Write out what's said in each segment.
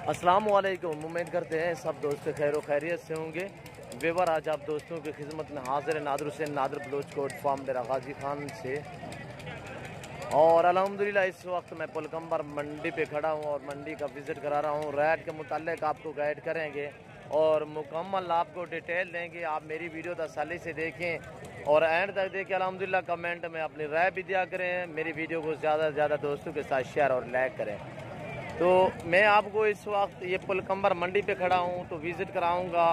अस्सलाम वालेकुम। उम्मीद करते हैं सब दोस्त खैर व खैरियत से होंगे। वेवर आज आप दोस्तों की खिदमत में हाजिर है नादर हुसैन नादर बलोच कोट फार्म डेरा गाजी खान से। और अल्हम्दुलिल्लाह इस वक्त मैं पुलकम्बर मंडी पे खड़ा हूँ और मंडी का विज़िट करा रहा हूँ। रेट के मुतालिक आपको गाइड करेंगे और मुकम्मल आपको डिटेल देंगे। आप मेरी वीडियो तसल्ली से देखें और एंड तक देखें। अल्हम्दुलिल्लाह कमेंट में अपनी राय भी दिया करें। मेरी वीडियो को ज़्यादा से ज़्यादा दोस्तों के साथ शेयर और लाइक करें। तो मैं आपको इस वक्त ये पुलकम्बर मंडी पे खड़ा हूँ तो विज़िट कराऊँगा।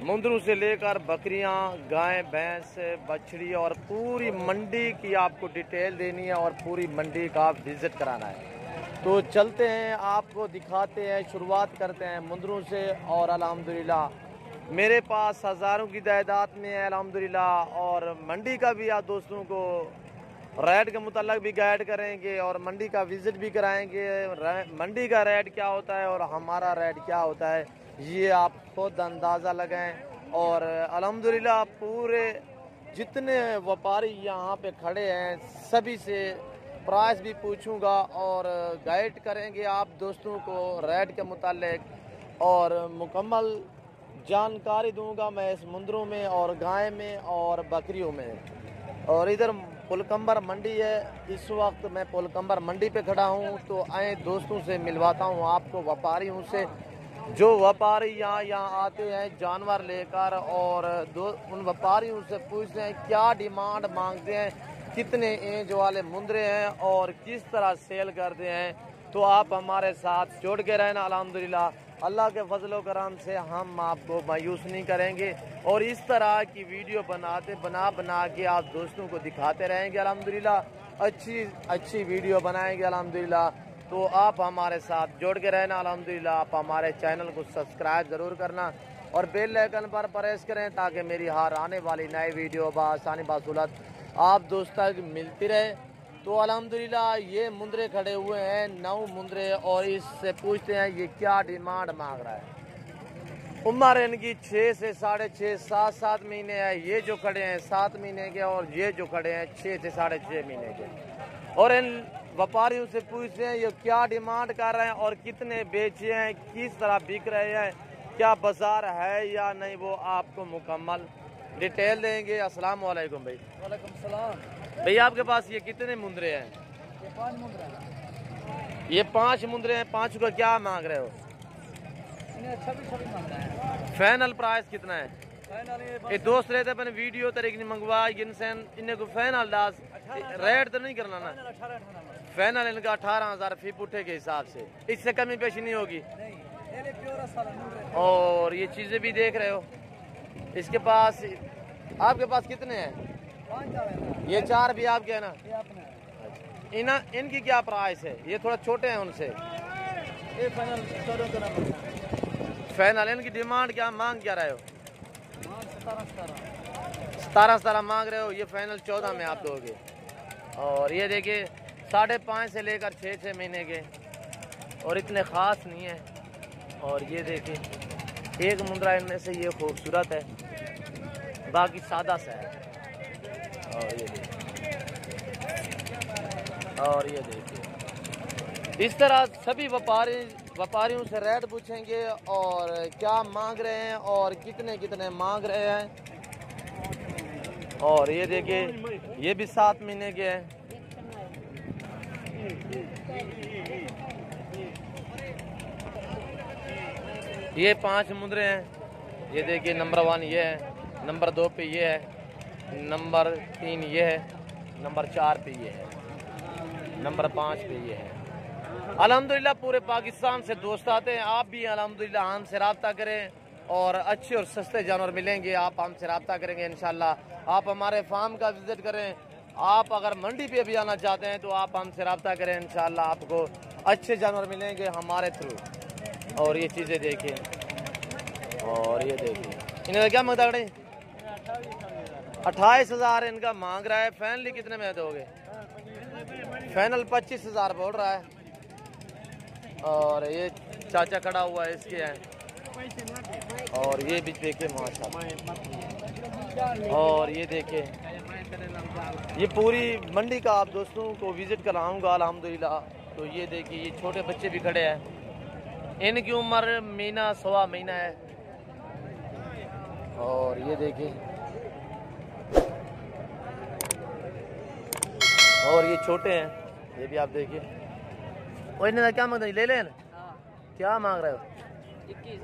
मुंदरू से लेकर बकरियां, गाय, भैंस, बछड़ी और पूरी मंडी की आपको डिटेल देनी है और पूरी मंडी का विज़िट कराना है। तो चलते हैं, आपको दिखाते हैं। शुरुआत करते हैं मुंदरू से। और अल्हम्दुलिल्लाह मेरे पास हज़ारों की तादाद में है अल्हम्दुलिल्लाह। और मंडी का भी आप दोस्तों को रेट के मुताल्लिक भी गाइड करेंगे और मंडी का विज़िट भी कराएंगे। मंडी का रेट क्या होता है और हमारा रेट क्या होता है ये आप खुद अंदाज़ा लगाएं। और अल्हम्दुलिल्लाह पूरे जितने व्यापारी यहाँ पे खड़े हैं सभी से प्राइस भी पूछूंगा और गाइड करेंगे आप दोस्तों को रेट के मुताल्लिक और मुकम्मल जानकारी दूंगा मैं इस मुंदरों में और गाय में और बकरियों में। और इधर पुलकम्बर मंडी है। इस वक्त मैं पुलकम्बर मंडी पे खड़ा हूँ तो आए दोस्तों से मिलवाता हूँ आपको व्यापारियों से, जो व्यापारी यहाँ आते हैं जानवर लेकर। और उन व्यापारियों से पूछते हैं क्या डिमांड मांगते हैं, कितने इंच वाले मुंदरे हैं और किस तरह सेल करते हैं। तो आप हमारे साथ जोड़ के रहना। अल्हम्दुलिल्लाह अल्लाह के फजलो करम से हम आपको मायूस नहीं करेंगे और इस तरह की वीडियो बना के आप दोस्तों को दिखाते रहेंगे। अल्हम्दुलिल्लाह अच्छी वीडियो बनाएंगे अल्हम्दुलिल्लाह। तो आप हमारे साथ जोड़ के रहना। अल्हम्दुलिल्लाह आप हमारे चैनल को सब्सक्राइब ज़रूर करना और बेल आइकन पर प्रेस करें ताकि मेरी हर आने वाली नई वीडियो बासानी बासुलत आप दोस्तों तक मिलती रहे। तो अल्हम्दुलिल्लाह ये मुंदरे खड़े हुए हैं 9 मुंदरे और इससे पूछते हैं ये क्या डिमांड मांग रहा है। उम्र इनकी 6 से 6.5 7 महीने है। ये जो खड़े हैं 7 महीने के और ये जो खड़े हैं 6 से 6.5 महीने के। और इन व्यापारियों से पूछते हैं ये क्या डिमांड कर रहे हैं और कितने बेचे हैं, किस तरह बिक रहे हैं, क्या बाजार है या नहीं, वो आपको मुकम्मल डिटेल देंगे। अस्सलाम वालेकुम भाई। वालेकुम सलाम। भैया आपके पास ये कितने मुंदरे हैं? ये 5 मुंदरे हैं। ये 5 मुंदरे हैं। 5 का क्या मांग रहे हो? इन्हें 26 मांग रहे हैं। फाइनल प्राइस कितना है? फाइनल ये दोस्त रहते अपन वीडियो तरीके मंगवा इनसे इन्हें को फाइनल दास रेट तो नहीं करना ना। 18 फाइनल इनका 18,000 फी पुट्ठे के हिसाब से, इससे कमी पेशी नहीं होगी। और ये चीजें भी देख रहे हो। इसके पास आपके पास कितने हैं? 5 ये 4 भी आपके है ना? ये अपने इनकी क्या प्राइस है? ये थोड़ा छोटे हैं उनसे। ये फाइनल 14 का नंबर। फाइनल इनकी डिमांड क्या मांग क्या रहे हो? 17 मांग रहे हो। ये फाइनल 14 में आप दोगे। और ये देखिए 5.5 से लेकर 6 महीने के और इतने ख़ास नहीं है। और ये देखिए एक मुंदरा इनमें से ये खूबसूरत है, बाकी सादा सा है। और ये देखिए इस तरह सभी व्यापारियों से रेट पूछेंगे और क्या मांग रहे हैं और कितने मांग रहे हैं। और ये देखिए ये भी 7 महीने के हैं। ये 5 मुंदरे हैं। ये देखिए नंबर 1 ये है, नंबर 2 पे ये है, नंबर 3 ये है, नंबर 4 पे ये है, नंबर 5 पे ये है। अल्हम्दुलिल्लाह पूरे पाकिस्तान से दोस्त आते हैं। आप भी अल्हम्दुलिल्लाह हमसे रब्ता करें और अच्छे और सस्ते जानवर मिलेंगे। आप हमसे रब्ता करेंगे इंशाल्लाह। आप हमारे फार्म का विज़िट करें। आप अगर मंडी पे भी आना चाहते हैं तो आप हमसे रब्ता करें, इंशाल्लाह आपको अच्छे जानवर मिलेंगे हमारे थ्रू। और ये चीज़ें देखिए और ये देखिए इन्हें क्या मांगता है? 28,000 इनका मांग रहा है। फाइनली कितने में दोगे? फाइनल 25,000 बोल रहा है। और ये चाचा खड़ा हुआ है इसके हैं। और ये भी देखिए माशाल्लाह। और ये देखिए ये पूरी मंडी का आप दोस्तों को विज़िट कराऊंगा अल्हम्दुलिल्लाह। तो ये देखिए ये छोटे बच्चे भी खड़े हैं। इनकी उम्र महीना सवा महीना है। और ये देखिए, और ये छोटे हैं, ये भी आप देखिए। और इन्हें क्या मांग रहे, ले लें? क्या मांग रहे हो? 21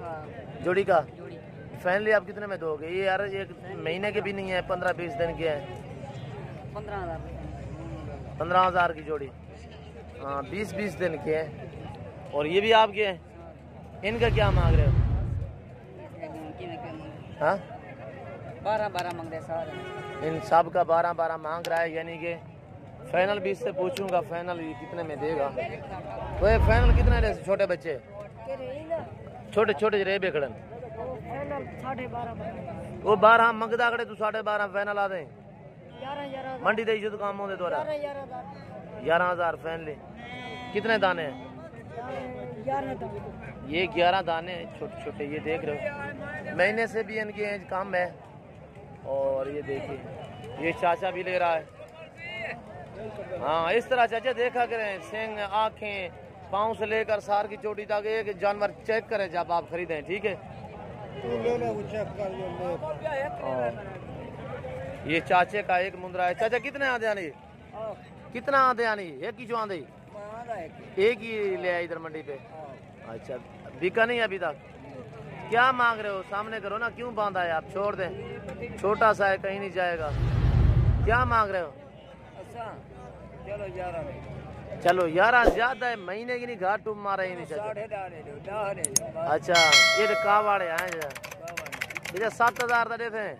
जोड़ी का? जोड़ी। फाइनली आप कितने में दोगे? ये यार एक महीने के भी नहीं है, 15-20 दिन के हैं। 15,000। 15,000 की जोड़ी। हाँ, 20-20 दिन के हैं। और ये भी आपके हैं, इनका क्या मांग रहे हो? हाँ, 12 मांग रहे सारे। इन सब का 12 मांग रहा है, यानी कि फाइनल भी इससे पूछूंगा फाइनल ये कितने में देगा। तो ये फाइनल कितना रहे? छोटे बच्चे छोटे छोटे रे बेखड़न फाइनल 12.5 वो 12 मंगदा खड़े, तू 12.5 फाइनल आ दे। 11 मंडी दे जो काम होते तोरा 11,000 फाइनली। कितने दाने हैं? 11 ये 11 दाने हैं, छोटे छोटे, ये देख रहे हो। महीने से भी इनकी एज कम है। और ये देखिए, ये चाचा भी ले रहा है। हाँ, इस तरह चाचा देखा करें, सिंग, आँखें, पाँव से लेकर सार की चोटी तक एक जानवर चेक करें जब आप खरीदें, ठीक है? और ये चाचे का एक मुंद्रा है। चाचा कितने आधे आनी? कितना आधे आनी? एक ही जो आंधी? एक ही ले आए इधर मंडी पे। अच्छा, बिका नहीं अभी तक? क्या मांग रहे हो? सामने करो ना, क्यों बांधा है? आप छोड़ दें, छोटा सा है, कहीं नहीं जाएगा। क्या मांग रहे हो? चलो 11 में। चलो 11 ज्यादा है, महीने की नहीं, घाट टूब मारे ही नहीं। चाचा अच्छा, ये तो कावाड़े हैं ये 7,000 का देते हैं।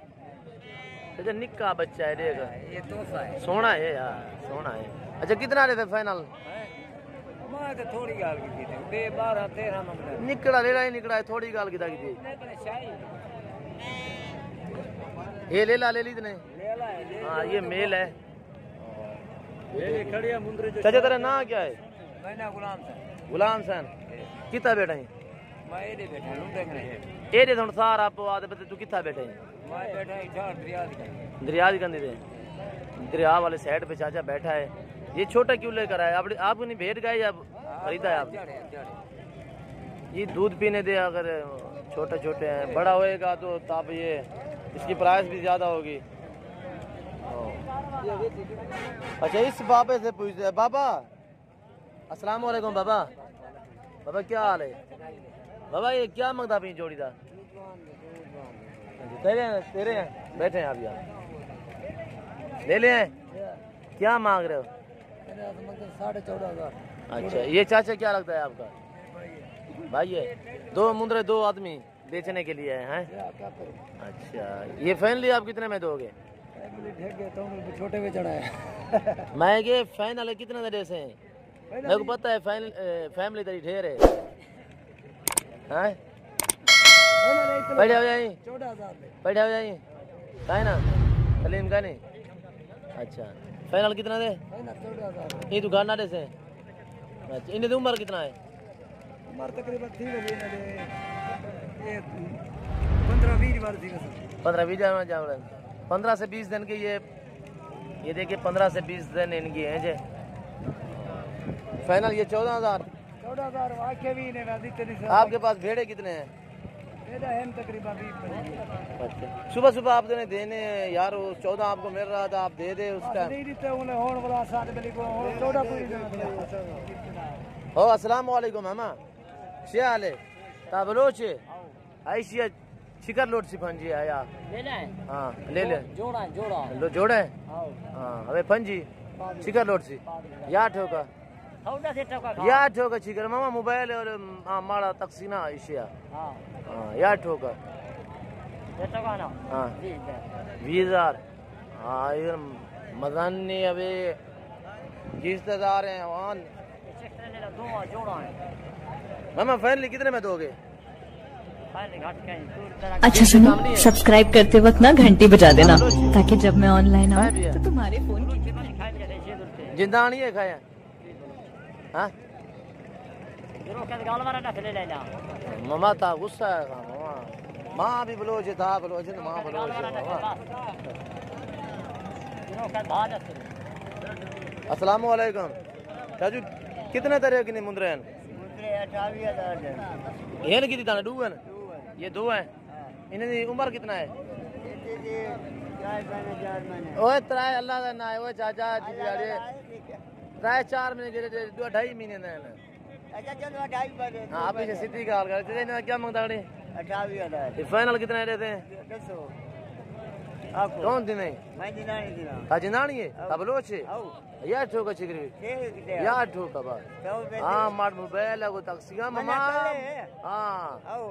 अच्छा, निक्का बच्चा है, देख ये तोहफा है, सोना है यार, सोना है। अच्छा, कितना देते फाइनल? मैं तो थोड़ी गाल की थी, बे 12-13 मांग रहे। निकड़ा ले रहा है, निकड़ा है, थोड़ी गाल की थी। ये ले ला, ले ली तने? हाँ, ये मेल है। चाचा तेरा ना क्या है? मैंने गुलाम था। गुलाम सन कितना बैठे हैं? मैं ये बैठा हूं, देख रहे हैं। ये दे सार आप आदे बते, तू कितना बैठे हैं? मैं बैठा इधर दरिया की कंदी दे, दरिया वाले साइड पे चाचा बैठा है। ये छोटा क्यों लेकर आया? आप नहीं भेड़ गए या खरीदा है आप? ये दूध पीने दे, अगर छोटे छोटे हैं, बड़ा होएगा तो तब ये इसकी प्राइस भी ज्यादा होगी। अच्छा, इस बाबे से पूछते हैं। बाबा अस्सलाम वालेकुम। बाबा, बाबा क्या हाल है? बाबा ये क्या मांगता अपनी जोड़ी का? तेरे हैं, बैठे हैं आप यहाँ, ले ले हैं। क्या मांग रहे हो? 14,500। अच्छा, ये चाचा क्या लगता है आपका? भाई है। दो मुंद्रे, दो आदमी बेचने के लिए हैं। अच्छा, ये फाइनली आप कितने में दोगे? छोटे में चढ़ा है। मैं ये फाइनल है कितने दरे से हैं? मेरे को पता है फैमिली तेरी ढेर है। हैं? बढ़िया हो जाए, 14,000 बढ़िया हो जाए, है ना? सलीम का नहीं? अच्छा, फाइनल कितना दे? 14,000। ये दुकान ना दे से? अच्छा, इन्हें उम्र कितना है? उम्र तकरीबन थी ये 15-20 बार थी। 15-20 जा रहे हैं। 15 से 20 दिन के ये देखिए, 15 से 20 दिन इनकी हैं जे। फाइनल ये 14,000। 14,000 आके भी नहीं। आपके पास भेड़े कितने हैं? तकरीबन 20। अच्छा, सुबह सुबह आप देने यार, वो 14 आपको मिल रहा था, आप दे दे उसका। हो अस्सलाम वालेकुम मामा, क्या हाल है? ता बलोच ऐसी शिकर लोट सिफंजी आया हाँ, ले ले लो जोड़े। हाँ, अबे फंजी शिकर लोट सी या ठोका शिकर मामा मोबाइल और माड़ा तकसीना इशिया। हाँ, या ठोका। हाँ, 20,000। हाँ, ये मजानी अबे रिश्तेदार हैं वहाँ। मामा फाइनली कितने में दोगे? अच्छा सुनो, सब्सक्राइब करते वक्त ना घंटी बजा देना, ताकि जब मैं ऑनलाइन आऊँ तो तुम्हारे फोन की जिंदा नहीं है खाया। हाँ, मामा था गुस्सा है मामा। माँ भी बलोच था, बलोच माँ बलोच मामा। अस्सलाम वालेकुम चाचू, कितने तरह की मुंद्रे हैं? 28,000 ये कितनी दाना डू है ना? ये दो हैं। इन्हें उम्र कितना है? ओए त्राय अल्लाह का ना है ओए चाचा दिहाड़ी त्राय 4 महीने के 2.5 महीने ने। अच्छा चलो 2.5 बजे। हाँ आप इसे सिटी का हाल करते हैं ना क्या मांगता है? 28,000 ये फाइनल कितना देते हैं? 200 आपको कौन दिन है? मैं दिनानी दिना ताजनानी है अब लोच है आओ या ठोका चिकरी या ठोका बा हाँ मार मोबाइल है वो तक्सिया मामा हाँ आओ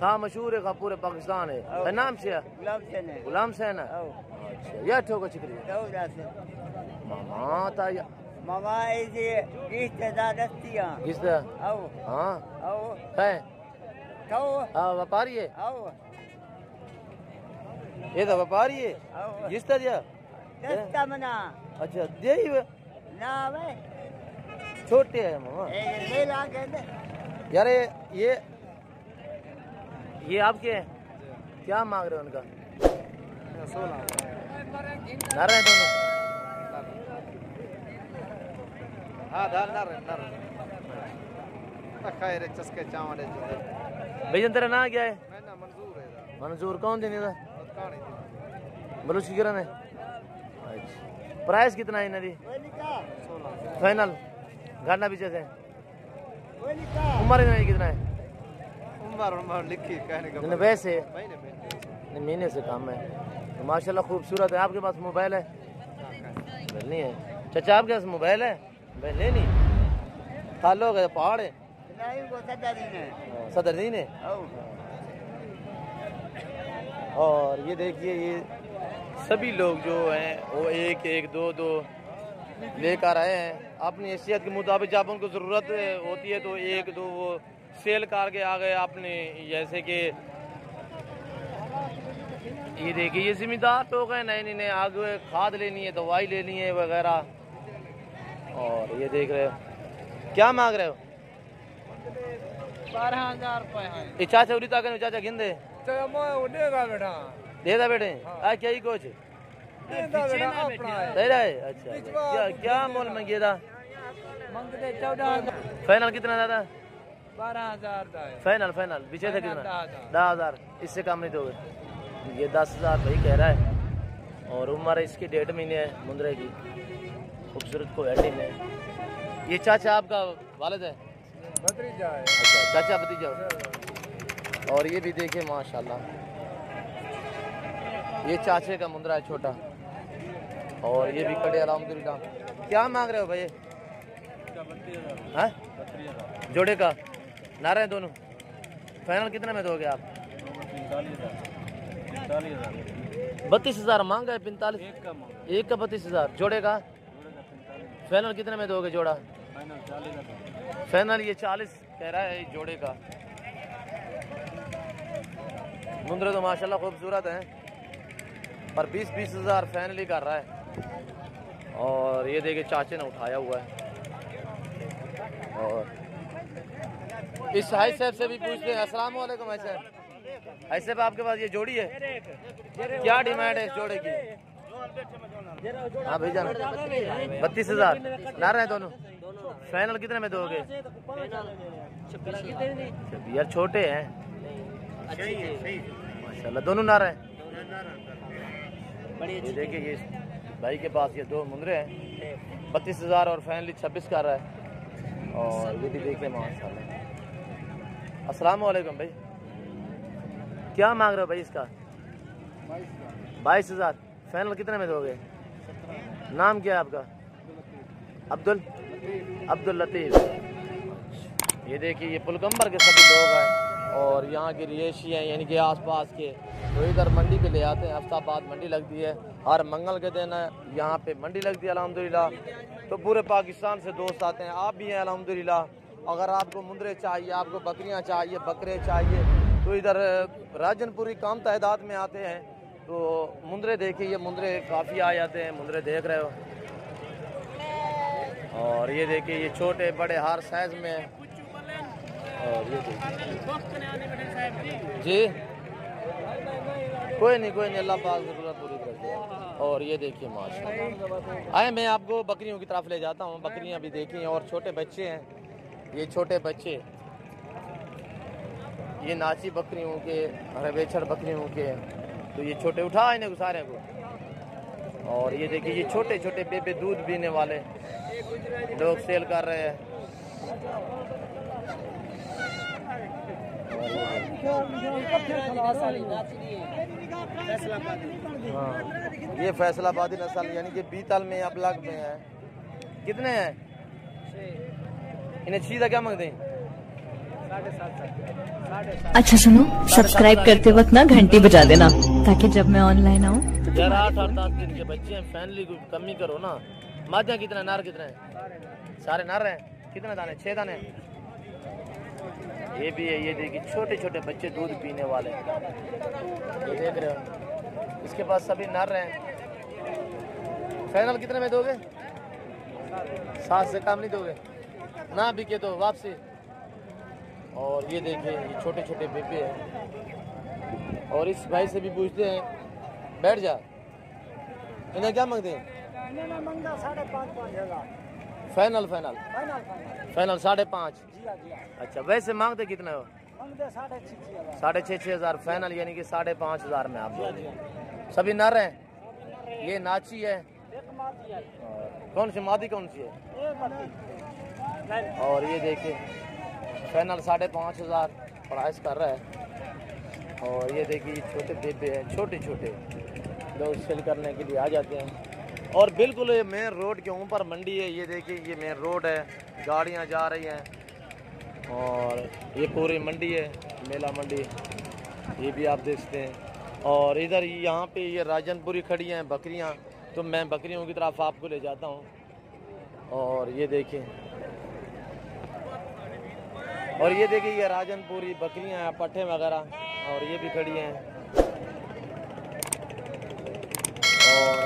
था मशहूर है का पूरे पाकिस्तान है क्या नाम से? गुलाम सैन है। अच्छा या ठोका चिकरी मामा था या मामा ऐसे रिश्तेदार दस्तियां किसका? आओ हाँ आओ है आओ हाँ व्यापारी है आओ ये तो व्यापारी है आओ किस तरह? दस्ता मना अच्छा दे ही ना वे छोटे है मामा ले ला के दे यार ये आपके हैं क्या मांग रहे हो उनका? 16 नारा है दोनों हाँ दाल नर खैर चस्के चावल भैया तेरा नाम क्या है? मैं ना मंजूर है मंजूर कौन देने था? कहानी बलूच की किरण है। अच्छा प्राइस कितना है इन्हें? 16 फाइनल घाटना पीछे से उम्र इन्हें कितना है? उम्र लिखी कहने का इन्हें वैसे महीने महीने से कम है तो माशाल्लाह खूबसूरत है। आपके पास मोबाइल है? नहीं है चाचा आपके पास मोबाइल है? मोबाइल है नहीं तालो गए पहाड़ है नहीं वो सदरदीन है। और ये देखिए ये सभी लोग जो हैं वो एक एक दो दो लेकर आए हैं अपनी हैसियत के मुताबिक। जब उनको ज़रूरत होती है तो एक दो वो सेल करके आ गए अपने। जैसे कि ये देखिए ये जिम्मेदार लोग हैं नहीं नहीं आगे खाद लेनी है दवाई लेनी है वगैरह। और ये देख रहे हो क्या मांग रहे हो? 12,000 रुपए है चाचा उड़ी ताकत चाचा गिंदे तो मैं देगा बेटा देता बेटे आ क्या ही कुछ देगा बेटा अपना है दे रहा है? अच्छा क्या क्या मोल मंगे था? मंगते 14,000 फाइनल कितना दादा? 12,000 का है फाइनल फाइनल पीछे से कितना? 10,000 10,000 इससे कम नहीं दोगे? ये 10,000 भाई कह रहा है। और उम्र इसकी 1.5 महीने है मुंद्रे की खूबसूरत को है। ये चाचा आपका वालिद है? भतीजा है अच्छा चाचा भतीजा। और ये भी देखिए माशाल्लाह ये चाचे का मुंद्रा है छोटा। और ये भी कड़े अल्हम्दुलिल्लाह। क्या मांग रहे हो भाई? हाँ जोड़े का नारा है दोनों। फाइनल कितने में दोगे आप? 32,000 मांगा है 45 एक का 32,000 जोड़े का। फाइनल कितने में दोगे जोड़ा? फाइनल ये 40 कह रहा है जोड़े का। मुंद्रे तो माशाल्लाह खूबसूरत हैं पर 20,000 फाइनल ही कर रहा है। और ये देखिए चाचे ने उठाया हुआ है। और इस हाई साहब से भी पूछते हैं अस्सलाम वालेकुम। ऐसे आपके पास ये जोड़ी है क्या डिमांड है इस जोड़े की? हाँ भैया 32,000 नारा है दोनों। फाइनल कितने में दोगे? यार छोटे हैं माशाल्लाह दोनों नारा है। ये देखिए ये भाई के पास ये दो मुंद्रे हैं 32,000 और फाइनली 26 कर रहा है। और ये भी देखिए माशाल्लाह। अस्सलाम वालेकुम भाई क्या मांग रहे हो भाई इसका? 22,000 फाइनल कितने में दोगे? नाम क्या है आपका? अब्दुल लतीफ। ये देखिए ये पुलगंबर के सभी लोग हैं और यहाँ के रिहायशी हैं यानी कि आसपास के तो इधर मंडी पे ले आते हैं। हफ्ताबाद मंडी लगती है हर मंगल के दिन यहाँ पे मंडी लगती है अल्हम्दुलिल्लाह। तो पूरे पाकिस्तान से दोस्त आते हैं आप भी हैं अल्हम्दुलिल्लाह। अगर आपको मुंद्रे चाहिए आपको बकरियाँ चाहिए बकरे चाहिए तो इधर राजनपुरी कम तादाद में आते हैं। तो मुंद्रे देखिए ये मुंद्रे काफ़ी आ जाते हैं मुंद्रे देख रहे हो। और ये देखिए ये छोटे बड़े हर साइज में है। और ये देखिए जी कोई नहीं अल्लाह पाक ज़रूरत पूरी करते हैं। और ये देखिए माशाल्लाह आए मैं आपको बकरियों की तरफ ले जाता हूँ। बकरियाँ भी देखी और छोटे बच्चे हैं ये छोटे बच्चे, ये नाची बकरियों के, रेबेचड़ बकरियों के। तो ये छोटे उठा इन्हें सारे को। और ये देखिए ये छोटे छोटे बेबे दूध पीने वाले लोग सेल कर रहे हैं। हाँ, ये फैसलाबादी नस्ल यानी कि बीतल में या ब्लॉक में है। कितने हैं इन्हें? चीज़ क्या मांगते हैं? अच्छा सुनो, सब्सक्राइब करते वक्त ना घंटी बजा देना ताकि जब मैं ऑनलाइन आऊँ। यार 8-10 दिन के बच्चे हैं, फैमिली को कमी करो ना। मादा कितना, नार कितना है? सारे नार हैं। कितने दाने? 6 दाने। ये भी है, ये देखिए छोटे छोटे बच्चे दूध पीने वाले, ये देख रहे हो। इसके पास सभी नर हैं। फाइनल कितने में दोगे? 7 से कम नहीं दोगे? ना बिके तो वापसी। और ये देखिए ये छोटे छोटे बेबे हैं। और इस भाई से भी पूछते हैं, बैठ जा, इन्हें क्या मांगते हैं? Final final final 5.5। अच्छा, वैसे मांगते कितना हो? 6,500 फाइनल, यानी कि 5,500 में आप दो। सभी नर हैं। ये नाची है। कौन सी मादी कौन सी है? और ये देखिए फाइनल 5,500 प्राइस कर रहा है। और ये देखिए छोटे बेबे हैं, छोटे छोटे लोग सेल करने के लिए आ जाते हैं। और बिल्कुल ये मेन रोड के ऊपर मंडी है। ये देखिए ये मेन रोड है, गाड़ियां जा रही हैं। और ये पूरी मंडी है, मेला मंडी, ये भी आप देख सकते हैं। और इधर यहाँ पे ये राजनपुरी खड़ी हैं बकरियाँ, तो मैं बकरियों की तरफ आपको ले जाता हूँ। और ये देखिए, और ये देखिए ये राजनपुरी बकरियाँ हैं, पट्ठे वगैरह, और ये भी खड़ी हैं। और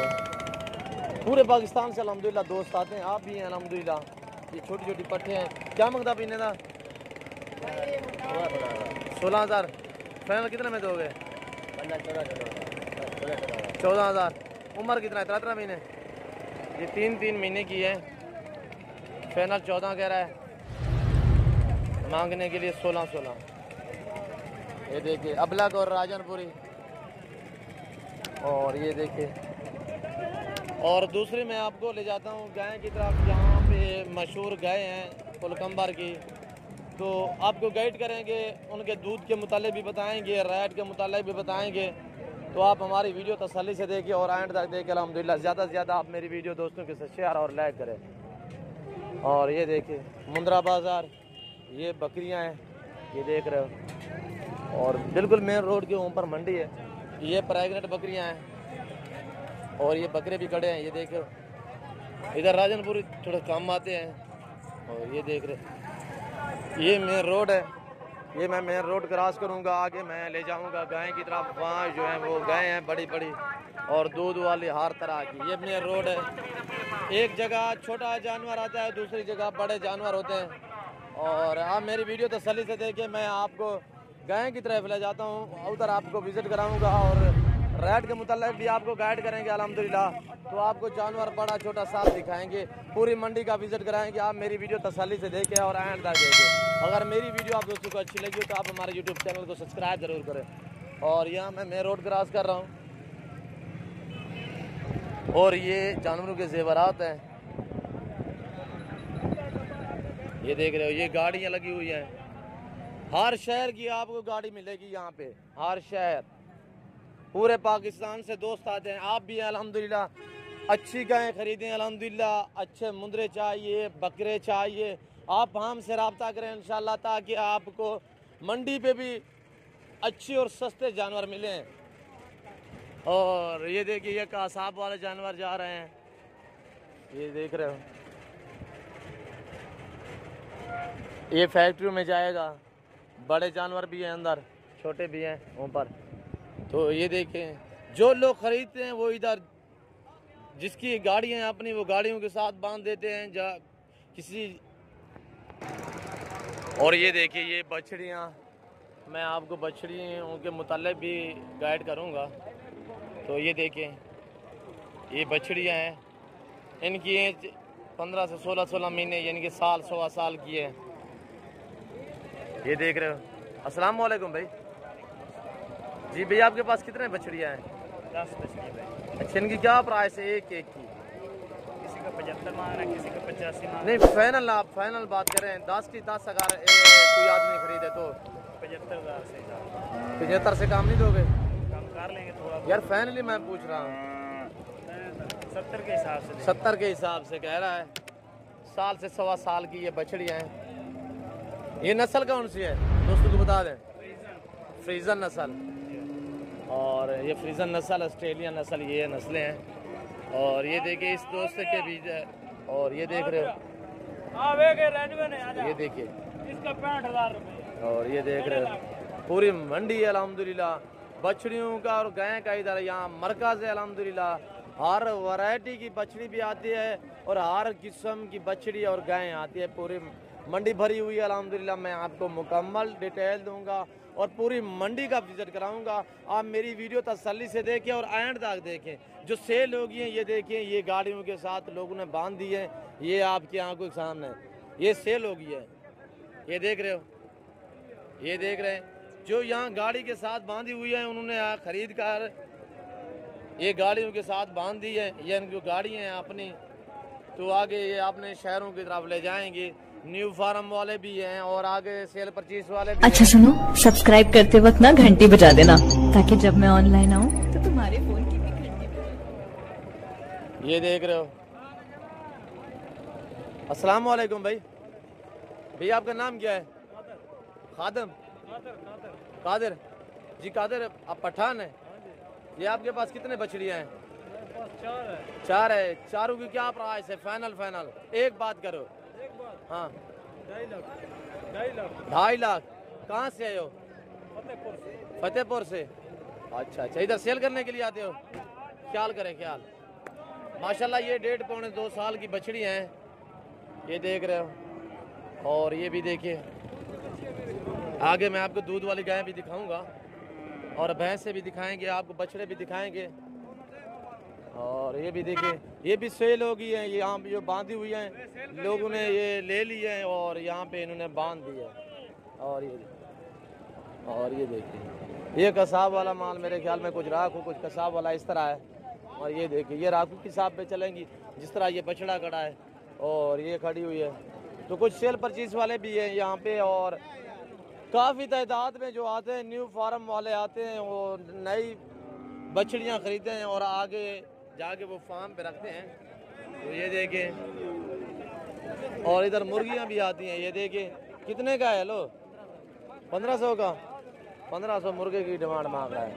पूरे पाकिस्तान से अल्हम्दुलिल्लाह दोस्त आते हैं, आप भी हैं अल्हम्दुलिल्लाह। ये छोटी छोटी पट्ठे हैं। क्या मांगता पीने का? 16,000 फाइनल कितने में दोगे? 14,000। उम्र कितना है? 13 महीने। ये 3 महीने की है। फाइनल 14 कह रहा है, मांगने के लिए 16। ये देखिए अबलग और राजनपुरी। और ये देखिए, और दूसरी मैं आपको ले जाता हूँ गाय की तरफ, जहाँ पे मशहूर गाय हैं कुलकम्बर की। तो आपको गाइड करेंगे, उनके दूध के मुतालिक भी बताएंगे, रेट के मुतालिक भी बताएंगे। तो आप हमारी वीडियो तसल्ली से देखिए और एंड तक देखिए। अल्हम्दुलिल्लाह ज़्यादा से ज़्यादा आप मेरी वीडियो दोस्तों के साथ शेयर और लाइक करें। और ये देखिए मुंद्रा बाज़ार, ये बकरियां हैं, ये देख रहे हो। और बिल्कुल मेन रोड के ऊपर मंडी है। ये प्रेग्नेंट बकरियां हैं और ये बकरे भी खड़े हैं, ये देखो। इधर राजनपुर थोड़ा कम आते हैं। और ये देख रहे, ये मेन रोड है। ये मैं मेन रोड क्रॉस करूंगा, आगे मैं ले जाऊंगा गाय की तरफ। वहाँ जो है वो गाय हैं बड़ी बड़ी और दूध वाली हर तरह की। ये मेन रोड है। एक जगह छोटा जानवर आता है, दूसरी जगह बड़े जानवर होते हैं। और आप मेरी वीडियो तसल्ली से देखिए, मैं आपको गाय की तरफ ले जाता हूँ, उधर आपको विज़िट कराऊंगा और रेट के मुतालिक भी आपको गाइड करेंगे अल्हम्दुलिल्लाह। तो आपको जानवर बड़ा छोटा साफ दिखाएंगे, पूरी मंडी का विज़िट कराएंगे। आप मेरी वीडियो तसल्ली से देखें और एंड तक देखें। अगर मेरी वीडियो आप दोस्तों को अच्छी लगी हो तो आप हमारे यूट्यूब चैनल को सब्सक्राइब ज़रूर करें। और यहाँ मैं रोड क्रॉस कर रहा हूँ और ये जानवरों के ज़ेवरात हैं, ये देख रहे हो। ये गाड़ियाँ लगी हुई हैं, हर शहर की आपको गाड़ी मिलेगी यहाँ पे, हर शहर। पूरे पाकिस्तान से दोस्त आते हैं। आप भी अल्हम्दुलिल्लाह अच्छी गायें खरीदें, अल्हम्दुलिल्लाह अच्छे मुंद्रे चाहिए, बकरे चाहिए, आप हमसे रब्ता करें इंशाल्लाह, ताकि आपको मंडी पे भी अच्छे और सस्ते जानवर मिलें। और ये देखिए ये कासाब वाले जानवर जा रहे हैं, ये देख रहे हो। ये फैक्ट्री में जाएगा, बड़े जानवर भी हैं अंदर, छोटे भी हैं ऊपर। तो ये देखें, जो लोग खरीदते हैं वो इधर जिसकी गाड़ियाँ हैं अपनी, वो गाड़ियों के साथ बांध देते हैं जा किसी। और ये देखिए ये बछड़ियाँ, मैं आपको बछड़ियों के मुतालिक भी गाइड करूँगा। तो ये देखें ये बछड़ियाँ हैं, इनकी एज 15 से 16 महीने यानी कि साल 1.25 साल की है। ये देख रहे हो। अस्सलाम वालेकुम भाई। जी भैया आपके पास कितने बछड़ियाँ हैं? 10 बछड़ी भाई। अच्छा, इनकी क्या प्राइस है एक एक की? किसी का 75 मांग रहा है, किसी का 85 मांग रहा नहीं फाइनल, आप फाइनल बात कर रहे हैं। 10 की 10 अगर कोई आदमी खरीदे तो है। 75,000 से 75 से काम नहीं दोगे? कम कर लेंगे थोड़ा। यार फाइनली मैं पूछ रहा हूँ। 70 के हिसाब से 70 के हिसाब से कह रहा है। साल से 1.25 साल की ये बछड़ियाँ हैं। ये नस्ल कौन सी है दोस्तों को बता दें? फ्रीजन नस्ल। और ये फ्रीजन नस्ल, ऑस्ट्रेलियन नस्ल, ये नस्लें हैं। और ये देखिए इस दोस्त के बीज है। और ये देख रहे हो, ये देखिए इसका 65,000 रुपये। और ये देख रहे हो पूरी मंडी है अल्हम्दुलिल्लाह बछड़ियों का और गाय का। इधर यहाँ मरकज है अल्हम्दुलिल्लाह। हर वैरायटी की बछड़ी भी आती है और हर किस्म की बछड़ी और गाय आती है। पूरी मंडी भरी हुई है अल्हम्दुलिल्लाह। मैं आपको मुकम्मल डिटेल दूंगा और पूरी मंडी का विजिट कराऊंगा। आप मेरी वीडियो तसल्ली से देखें और एंड तक देखें। जो सेल होगी है ये देखें, ये गाड़ियों के साथ लोगों ने बांध दी है। ये आपकी आंखों के सामने ये सेल होगी है। ये देख रहे हो, ये देख रहे हैं जो यहाँ गाड़ी के साथ बांधी हुई है, उन्होंने खरीद कर ये गाड़ियों के साथ बांध दी है। ये इनकी गाड़ी हैं अपनी, तो आगे ये अपने शहरों की तरफ ले जाएंगे। न्यू फार्म वाले भी हैं और आगे सेल परचेज वाले भी अच्छा सुनो, सब्सक्राइब करते वक्त ना घंटी बजा देना, ताकि जब मैं ऑनलाइन आऊँ तो तुम्हारे फोन की भी घंटी बजे। ये देख रहे हो। अस्सलाम वालेकुम भाई। भैया आपका नाम क्या है? खादम? कादिर जी। कादिर आप पठान है? ये आपके पास कितने बछड़ियाँ हैं? 4 है। चारों की क्या प्राइस है? फाइनल फाइनल एक बात करो। हाँ 2.5 लाख। कहाँ से आए हो? फतेहपुर से। अच्छा अच्छा, इधर सेल करने के लिए आते हो? ख्याल करें ख्याल। माशाल्लाह ये 1.5-2 साल की बछड़ियाँ हैं। ये देख रहे हो। और ये भी देखिए, आगे मैं आपको दूध वाली गाय भी दिखाऊंगा और भैंसे भी दिखाएंगे, आपको बछड़े भी दिखाएंगे। और ये भी देखिए, ये भी सेल हो गई है। ये यहाँ पे जो बांधी हुई हैं लोगों ने ये ले ली है और यहाँ पे इन्होंने बांध दिया। और ये देखिए, ये कसाब वाला माल मेरे ख्याल में कुछ राख हो, कुछ कसाब वाला इस तरह है। और ये देखिए, ये राखू के हिसाब पे चलेंगी जिस तरह ये बछड़ा खड़ा है और ये खड़ी हुई है। तो कुछ सेल परचेज वाले भी हैं यहाँ पे और काफ़ी तादाद में जो आते हैं न्यू फार्म वाले आते हैं, वो नई बछड़ियाँ खरीदते हैं और आगे जाके वो फार्म पे रखते हैं। तो ये देखें, और इधर मुर्गियाँ भी आती हैं। ये देखें कितने का है? लो 1500 का। 1500 मुर्गे की डिमांड मांग रहा है।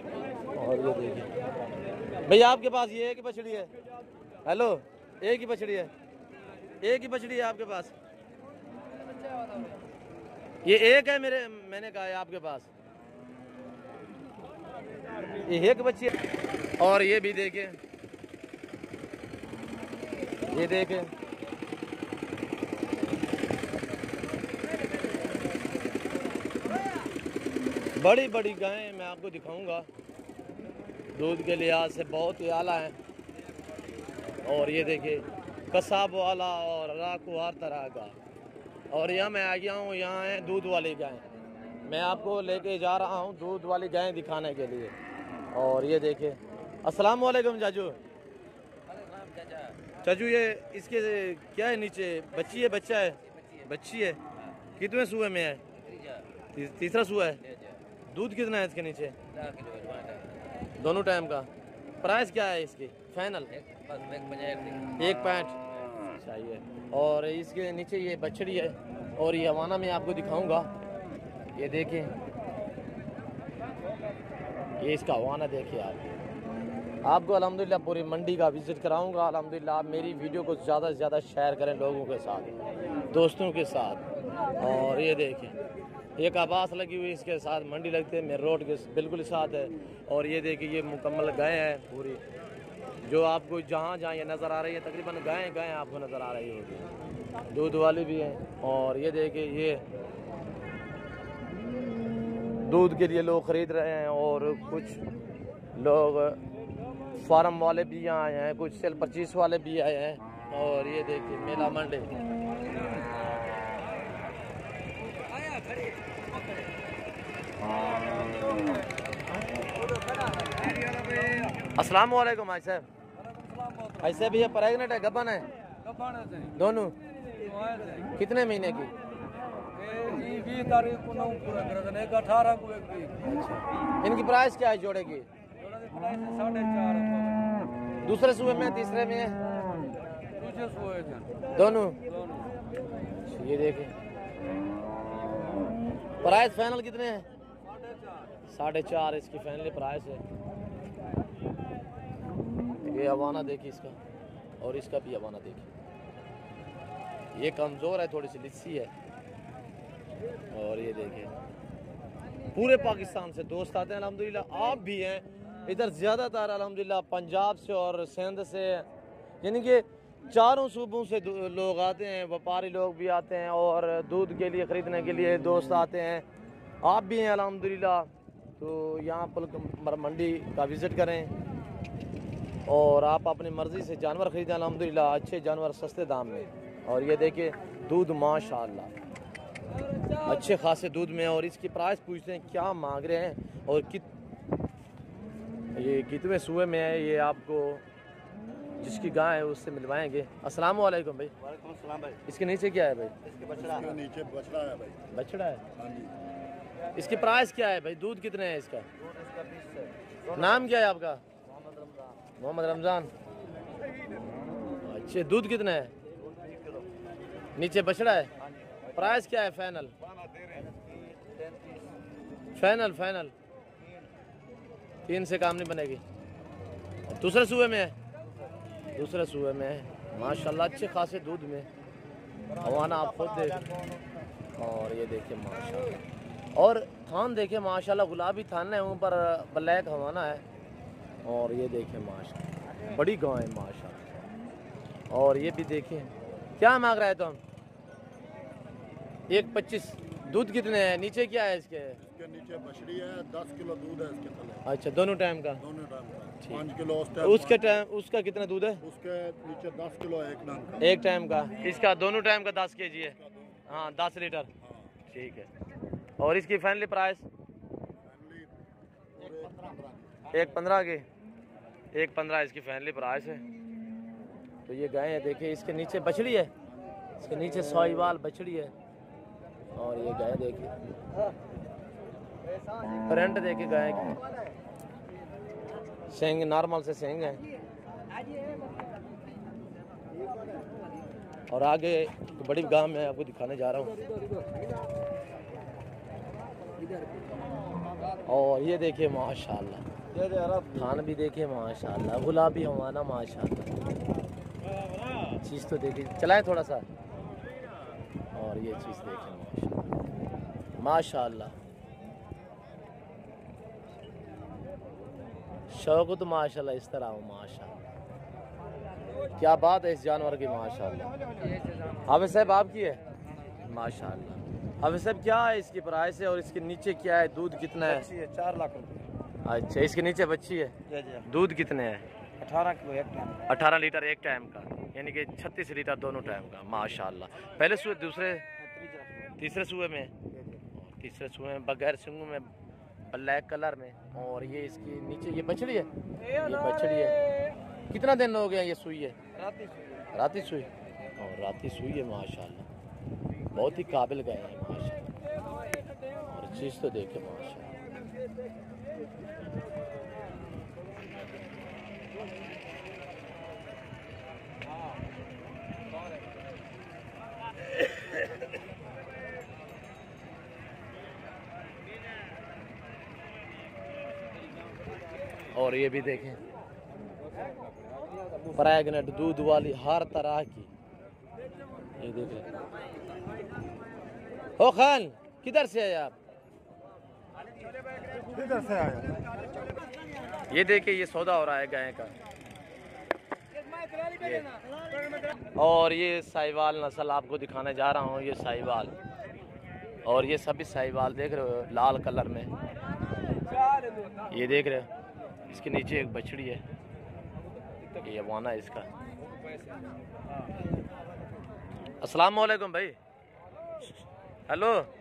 और ये देखिए भैया आपके पास ये एक ही बछड़ी है? हेलो, एक ही बछड़ी है? एक ही बछड़ी है आपके पास? ये एक है मैंने कहा है आपके पास ये एक बच्ची है। और ये भी देखें, ये देखें बड़ी बड़ी गायें मैं आपको दिखाऊंगा। दूध के लिहाज से बहुत ही आला है। और ये देखिए कसाब वाला और राखू हर तरह का। और यहाँ मैं आ गया हूँ, यहाँ है दूध वाली गाय। मैं आपको लेके जा रहा हूँ दूध वाली गाय दिखाने के लिए। और ये देखिए, अस्सलाम वालेकुम जाजू। चाचू ये इसके क्या है नीचे? बच्ची है? बच्चा है? बच्ची है। कितने सूए में है? तीसरा सूआ है। दूध कितना है इसके नीचे? दोनों टाइम का। प्राइस क्या है इसकी फाइनल? 1.65 चाहिए। और इसके नीचे ये बछड़ी है और ये हवाना में आपको दिखाऊंगा। ये देखें, ये इसका हवाना देखिए आपको अल्हम्दुलिल्लाह पूरी मंडी का विजिट कराऊंगा। अल्हम्दुलिल्लाह आप मेरी वीडियो को ज़्यादा से ज़्यादा शेयर करें लोगों के साथ, दोस्तों के साथ। और ये देखें एक आवास लगी हुई इसके साथ मंडी लगती है, मेरे रोड के बिल्कुल साथ है। और ये देखिए ये मुकम्मल गाय है पूरी, जो आपको जहाँ जहाँ ये नज़र आ रही है तकरीबन गाय आपको नज़र आ रही होगी। दूध वाली भी हैं। और ये देखिए ये दूध के लिए लोग ख़रीद रहे हैं और कुछ लोग फार्म वाले भी यहाँ आए हैं, कुछ सेल परचेज वाले भी आए हैं। और ये देखिए मेला मंडी। अस्सलाम वालेकुम भाई साहब। ऐसे भी ये प्रेग्नेंट है, गबन है दोनों? कितने महीने की? 20 तारीख को 9 पूरा कर देना, 18 को एक भी। इनकी प्राइस क्या है जोड़े की? 4.5 दूसरे सूबे में, तीसरे में? दूसरे सोए थे दोनों। ये देखें, प्राइस फाइनल कितने हैं? 4.5 इसकी फाइनल प्राइस है। ये हवाना देखिए इसका, और इसका भी हवाना देखिए। ये कमज़ोर है, थोड़ी सी लिस्सी है। और ये देखिए, पूरे पाकिस्तान से दोस्त आते हैं अल्हम्दुलिल्लाह। आप भी हैं इधर, ज़्यादातर अल्हम्दुलिल्लाह पंजाब से और सिंध से, यानी कि चारों सूबों से लोग आते हैं। व्यापारी लोग भी आते हैं और दूध के लिए ख़रीदने के लिए दोस्त आते हैं। आप भी हैं अल्हम्दुलिल्लाह। तो यहाँ पर मंडी का विज़िट करें और आप अपनी मर्ज़ी से जानवर ख़रीदें अल्हम्दुलिल्लाह। अच्छे जानवर सस्ते दाम में। और ये देखिए दूध माशाअल्लाह अच्छे खासे दूध में। और इसकी प्राइस पूछते हैं क्या मांग रहे हैं और ये कितने सूबे में है, ये आपको जिसकी गाय है उससे मिलवाएंगे। अस्सलाम वालेकुम भाई। वालेकुम सलाम भाई। इसके नीचे क्या है भाई? इसके बछड़ा है। नीचे बछड़ा है भाई। बछड़ा है। हाँ जी। इसकी प्राइस क्या है भाई? दूध कितने है इसका? नाम क्या है आपका? मोहम्मद रमज़ान। अच्छे, दूध कितना है? नीचे बछड़ा है। प्राइस क्या है फाइनल? फाइनल 3 से काम नहीं बनेगी। दूसरे सूबे में है? दूसरे सूबे में है माशाल्लाह, अच्छे खासे दूध में। हवाना आप खुद देख, और ये देखिए माशाल्लाह। और थान देखिए माशाल्लाह, गुलाबी थान है, ऊपर ब्लैक हवाना है। और ये देखिए माशाल्लाह, बड़ी गाय है माशाल्लाह। और ये भी देखिए, क्या मांग रहा है तो हम? 1.25। दूध कितने हैं? नीचे क्या है इसके? इसके नीचे बछड़ी है, 10 किलो दूध है इसके तले। अच्छा, दोनों टाइम का? दोनों टाइम का 5 किलो। उसके टाइम उसका कितना दूध है? उसके नीचे 10 किलो एक टाइम का। एक टाइम का? इसका दोनों टाइम का 10 kg है। हाँ, 10 लीटर। ठीक है। और इसकी फाइनली प्राइस? 1.15 की। 1.15 इसकी फाइनली प्राइस है। तो ये गाय है, देखिए इसके नीचे बछड़ी है, इसके नीचे साहिवाल बछड़ी है। और ये गाय देखिए, प्रिंट देखिए गाय की, सेंग नॉर्मल से सेंग है। और आगे बड़ी गांव में आपको दिखाने जा रहा हूँ। और ये देखिए माशाल्लाह, थान भी देखिए माशाल्लाह, गुलाबी हवाना माशाल्लाह। चीज़ तो देखिए, चलाएं थोड़ा सा। और ये चीज़ देखिए माशाल्लाह, शौक तो माशाल्लाह इस तरह हो माशाल्लाह। क्या बात है इस जानवर की माशाल्लाह। हाफिज साहब आपकी है माशाल्लाह। हाफिज साहब क्या है इसकी प्राइस है और इसके नीचे क्या है? दूध कितना है? 4 लाख रुपये। अच्छा, इसके नीचे बच्ची है। दूध कितने है? 18 किलो एक टाइम। 18 लीटर एक टाइम का, यानी कि 36 लीटर दोनों टाइम का माशाल्लाह। पहले सूबे, दूसरे, तीसरे सूबे में? तीसरे सूबे में बगैर सिंगों में, ब्लैक कलर में। और ये इसकी नीचे ये बछड़ी है, ये बछड़ी है। कितना दिन हो गया ये सुई है? राती सुई। और राती सुई है माशाल्लाह, बहुत ही काबिल गए हैं माशाल्लाह। और चीज़ तो देखे माशाल्लाह। और ये भी देखें, प्रेग्नेंट दूध वाली हर तरह की। ये देखें। ओ खान, किधर से है आप? किधर से आया? ये देखिए, ये सौदा हो रहा है गाय का। और ये साहिवाल नस्ल आपको दिखाने जा रहा हूँ, ये साहिवाल। और ये सभी साहिवाल देख रहे हो लाल कलर में, ये देख रहे हो। इसके नीचे एक बछड़ी है, ये वाना है इसका। अस्सलाम वालेकुम भाई। हेलो।